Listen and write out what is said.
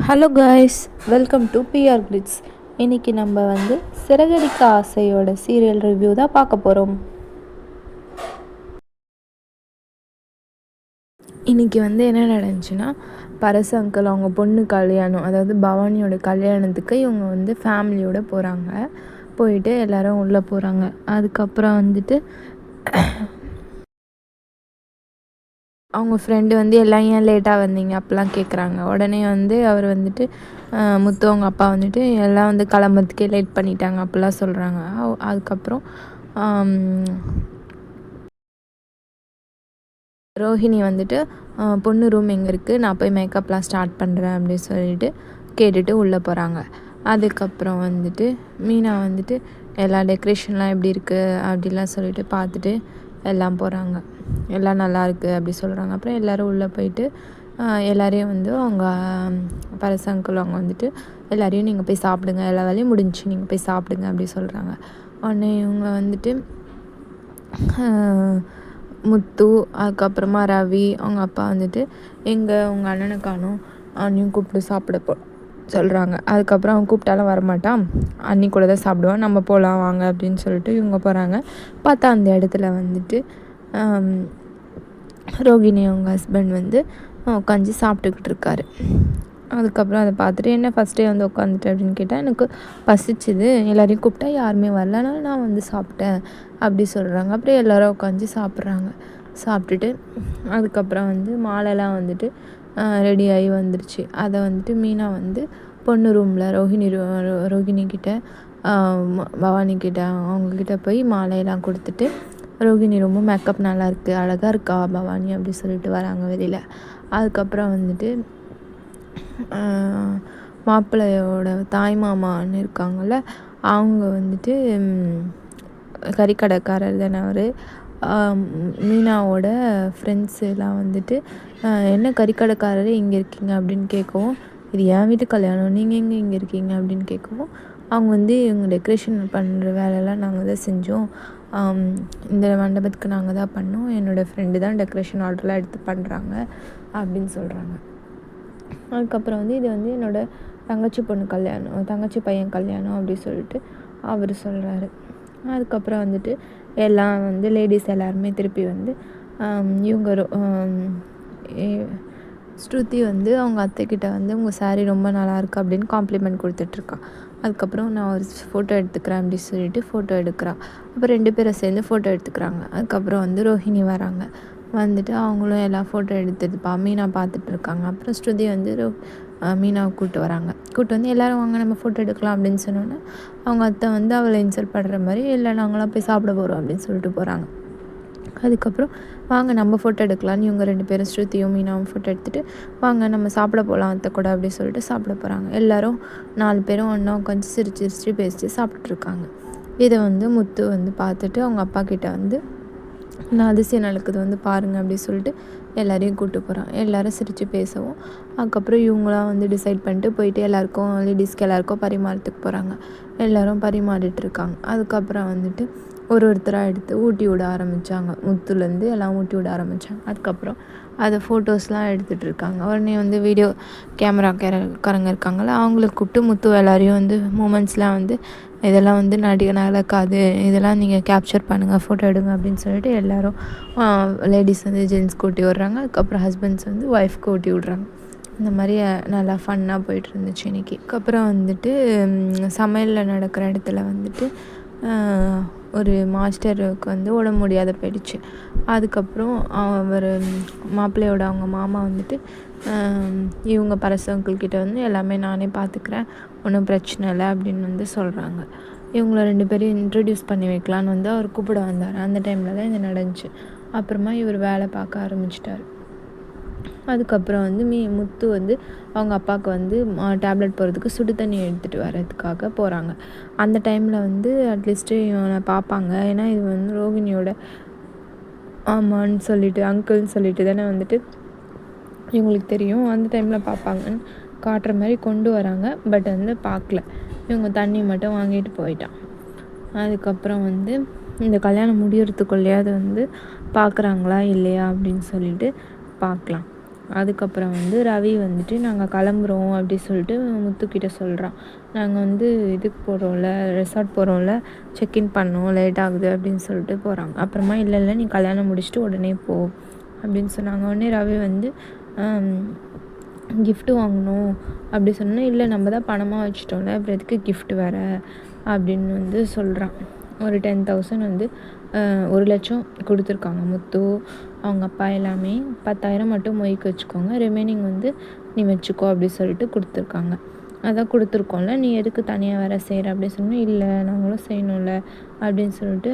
Hello guys, welcome to PR glitz. இன்றைக்கி நம்ம சிறகடிக்க ஆசையோட சீரியல் ரிவ்யூ தான் பார்க்க போகிறோம். இன்றைக்கி என்ன நடந்துச்சுன்னா, பரசு அங்கிள் அவங்க பொண்ணு கல்யாணம், அதாவது பவானியோட கல்யாணத்துக்கு இவங்க ஃபேமிலியோடு போகிறாங்க. போயிட்டு எல்லோரும் உள்ளே போகிறாங்க. அதுக்கப்புறம் அவங்க ஃப்ரெண்டு எல்லாம் ஏன் லேட்டாக வந்தீங்க அப்படிலாம் கேட்குறாங்க. உடனே அவர் முத்து அவங்க அப்பா எல்லாம் கிளம்புறதுக்கே லேட் பண்ணிட்டாங்க அப்படிலாம் சொல்கிறாங்க. அதுக்கப்புறம் ரோஹிணி பொண்ணு ரூம் எங்கே இருக்குது, நான் போய் மேக்கப்லாம் ஸ்டார்ட் பண்ணுறேன் அப்படின்னு சொல்லிட்டு கேட்டுட்டு உள்ளே போகிறாங்க. அதுக்கப்புறம் மீனா எல்லா டெக்கரேஷன்லாம் எப்படி இருக்குது அப்படிலாம் சொல்லிட்டு பார்த்துட்டு எல்லாம் போகிறாங்க. எல்லாம் நல்லாயிருக்கு அப்படி சொல்கிறாங்க. அப்புறம் எல்லோரும் உள்ளே போயிட்டு எல்லோரையும் அவங்க பரசு அங்கிள் அவங்க எல்லோரையும் நீங்கள் போய் சாப்பிடுங்க, எல்லா வேலையும் முடிஞ்சிச்சு, நீங்கள் போய் சாப்பிடுங்க அப்படி சொல்கிறாங்க. உடனே இவங்க முத்து, அதுக்கப்புறமா ரவி அவங்க அப்பா எங்கே உங்கள் அண்ணனை காணோம், அண்ணியும் கூப்பிட்டு சாப்பிட சொல்கிறாங்க. அதுக்கப்புறம் அவன் கூப்பிட்டாலும் வரமாட்டான், அண்ணி கூட தான் சாப்பிடுவான், நம்ம போகலாம் வாங்க அப்படின்னு சொல்லிட்டு இவங்க போகிறாங்க. பார்த்தா அந்த இடத்துல ரோகிணி அவங்க ஹஸ்பண்ட் உட்காந்து சாப்பிட்டுக்கிட்டு இருக்காரு. அதுக்கப்புறம் அதை பார்த்துட்டு என்ன ஃபஸ்ட்டே உட்காந்துட்டு அப்படின்னு கேட்டால், எனக்கு பசிச்சுது, எல்லோரையும் கூப்பிட்டா யாருமே வரலனால நான் சாப்பிட்டேன் அப்படி சொல்கிறாங்க. அப்புறம் எல்லோரும் உட்காந்து சாப்பிட்றாங்க. சாப்பிட்டுட்டு அதுக்கப்புறம் மாலைலாம் ரெடியாகி வந்துருச்சு. அதை மீனா பொண்ணு ரூமில் ரோகிணிக்கிட்ட பவானிக்கிட்ட அவங்கக்கிட்ட போய் மாலையெல்லாம் கொடுத்துட்டு, ரோகிணி ரொம்ப மேக்கப் நல்லாயிருக்கு, அழகாக இருக்கா பவானி அப்படி சொல்லிட்டு வராங்க வெளியில். அதுக்கப்புறம் மாப்பிள்ளையோட தாய் மாமான்னு இருக்காங்கள்ல, அவங்க கறிக்கடைக்காரர் தானே அவர். மீனாவோட ஃப்ரெண்ட்ஸு எல்லாம் என்ன கறிக்கடைக்காரர் இங்கே இருக்கீங்க அப்படின்னு கேட்கவும், இது என் வீட்டு கல்யாணம், நீங்கள் எங்கே இங்கே இருக்கீங்க அப்படின்னு கேட்கவும், அவங்க இவங்க டெக்கரேஷன் பண்ணுற வேலையெல்லாம் நாங்கள் தான் செஞ்சோம், இந்த மண்டபத்துக்கு நாங்கள் தான் பண்ணோம், என்னோடய ஃப்ரெண்டு தான் டெக்கரேஷன் ஆர்டர்லாம் எடுத்து பண்ணுறாங்க அப்படின்னு சொல்கிறாங்க. அதுக்கப்புறம் இது என்னோடய தங்கச்சி பொண்ணு கல்யாணம், தங்கச்சி பையன் கல்யாணம் அப்படி சொல்லிட்டு அவர் சொல்கிறாரு. அதுக்கப்புறம் எல்லாம் லேடிஸ் எல்லாருமே திருப்பி இவங்க ஸ்ருதி அவங்க அத்தைக்கிட்ட உங்கள் சாரீ ரொம்ப நல்லாயிருக்கு அப்படின்னு காம்ப்ளிமெண்ட் கொடுத்துட்ருக்கான். அதுக்கப்புறம் நான் ஒரு ஃபோட்டோ எடுத்துக்கிறேன் அப்படின்னு சொல்லிட்டு ஃபோட்டோ எடுக்கிறான். அப்புறம் 2 பேரை சேர்ந்து ஃபோட்டோ எடுத்துக்கிறாங்க. அதுக்கப்புறம் ரோஹிணி வராங்க. அவங்களும் எல்லாம் ஃபோட்டோ எடுத்துட்டுப்பா மீனா பார்த்துட்டு இருக்காங்க. அப்புறம் ஸ்ருதி மீனாவை கூப்பிட்டு வராங்க. கூப்பிட்டு எல்லோரும் வாங்க நம்ம ஃபோட்டோ எடுக்கலாம் அப்படின்னு சொன்னோன்னே அவங்க அத்தை அவளை இன்சல்ட் பண்ணுற மாதிரி, இல்லை நாங்களாம் போய் சாப்பிட போகிறோம் அப்படின்னு சொல்லிட்டு போகிறாங்க. அதுக்கப்புறம் வாங்க நம்ம ஃபோட்டோ எடுக்கலான்னு இவங்க 2 பேரும் ஸ்ருதியும் மீனாவும் ஃபோட்டோ எடுத்துகிட்டு, வாங்க நம்ம சாப்பிட போகலாம் அத்தை கூட அப்படி சொல்லிட்டு சாப்பிட போகிறாங்க. எல்லோரும் 4 பேரும் ஒன்றா உட்காந்து சிரிச்சு பேசிட்டு சாப்பிட்டுட்ருக்காங்க. இதை முத்து பார்த்துட்டு அவங்க அப்பா கிட்ட நான் அதிசயம் நடக்குது பாருங்கள் அப்படி சொல்லிட்டு எல்லோரையும் கூப்பிட்டு போகிறான். எல்லோரும் சிரித்து பேசவும், அதுக்கப்புறம் இவங்களாம் டிசைட் பண்ணிட்டு போயிட்டு எல்லாேருக்கும் லேடிஸ்க்கு எல்லாேருக்கும் பரிமாறத்துக்கு போகிறாங்க. எல்லோரும் பரிமாறிட்டுருக்காங்க. அதுக்கப்புறம் ஒருத்தராக எடுத்து ஊட்டி விட ஆரம்பித்தாங்க. முத்துலேருந்து எல்லாம் ஊட்டி விட ஆரம்பித்தாங்க. அதுக்கப்புறம் அதை ஃபோட்டோஸ்லாம் எடுத்துகிட்ருக்காங்க. உடனே வீடியோ கேமராக்காரங்க இருக்காங்கள, அவங்கள கூப்பிட்டு முத்து எல்லோரையும் மூமெண்ட்ஸ்லாம் இதெல்லாம் நடக்காது, இதெல்லாம் நீங்கள் கேப்சர் பண்ணுங்கள், ஃபோட்டோ எடுங்க அப்படின்னு சொல்லிட்டு எல்லோரும் லேடிஸ் ஜென்ஸ் கூட்டி விட்றாங்க. அதுக்கப்புறம் ஹஸ்பண்ட்ஸ் ஒய்ஃப்க்கு ஊட்டி விட்றாங்க. இந்த மாதிரி நல்லா ஃபன்னாக போயிட்டு இருந்துச்சு இன்றைக்கி. அதுக்கப்புறம் சமையலில் நடக்கிற இடத்துல ஒரு மாஸ்டருக்கு உடம்பு முடியாத போயிடுச்சு. அதுக்கப்புறம் அவர் மாப்பிள்ளையோட அவங்க மாமா இவங்க பரசு அங்கிள்கிட்ட எல்லாமே நானே பார்த்துக்கிறேன், ஒன்றும் பிரச்சனை இல்லை அப்படின்னு சொல்கிறாங்க. இவங்கள 2 பேரையும் இன்ட்ரடியூஸ் பண்ணி வைக்கலான்னு அவர் கூப்பிட வந்தார். அந்த டைமில் தான் இது நடந்துச்சு. அப்புறமா இவர் வேலை பார்க்க ஆரம்பிச்சிட்டார். அதுக்கப்புறம் முத்து அவங்க அப்பாவுக்கு டேப்லெட் போகிறதுக்கு சுடு தண்ணி எடுத்துகிட்டு வர்றதுக்காக போகிறாங்க. அந்த டைமில் அட்லீஸ்ட்டு இவனை பார்ப்பாங்க, ஏன்னா இது ரோகிணியோட ஆமான்னு சொல்லிட்டு அங்கிள்னு சொல்லிட்டு தானே இவங்களுக்கு தெரியும். அந்த டைமில் பார்ப்பாங்கன்னு காட்டுற மாதிரி கொண்டு வராங்க. பட் பார்க்கல, இவங்க தண்ணி மட்டும் வாங்கிட்டு போயிட்டான். அதுக்கப்புறம் இந்த கல்யாணம் முடியறதுக்குள்ளேயாவது பார்க்குறாங்களா இல்லையா அப்படின்னு சொல்லிட்டு பார்க்கலாம். அதுக்கப்புறம் வந்து ரவி வந்துட்டு நாங்கள் கிளம்புறோம் அப்படி சொல்லிட்டு முத்துக்கிட்ட சொல்கிறான். நாங்கள் வந்து இதுக்கு போகிறோம்ல, ரெசார்ட் போகிறோம்ல, செக்இன் பண்ணோம், லேட் ஆகுது அப்படின்னு சொல்லிட்டு போகிறாங்க. அப்புறமா இல்லை நீ கல்யாணம் முடிச்சுட்டு உடனே போ அப்படின்னு சொன்னாங்க. உடனே ரவி வந்து கிஃப்ட்டு வாங்கணும் அப்படி சொன்னால், இல்லை நம்ம தான் பணமாக வச்சுட்டோம்ல, அப்புறம் எதுக்கு கிஃப்ட் வேறு அப்படின்னு வந்து சொல்கிறான். ஒரு 10,000 வந்து 1,00,000 கொடுத்துருக்காங்க முத்து, அவங்க அப்பா எல்லாமே. 10,000 மட்டும் மொய்க்கு வச்சுக்கோங்க, ரிமைனிங் வந்து நீ வச்சுக்கோ அப்படி சொல்லிட்டு கொடுத்துருக்காங்க. அதான் கொடுத்துருக்கோம்ல, நீ எதுக்கு தனியாக வேறு செய்கிற அப்படின்னு சொன்னால், இல்லை நாங்களும் செய்யணும்ல அப்படின்னு சொல்லிட்டு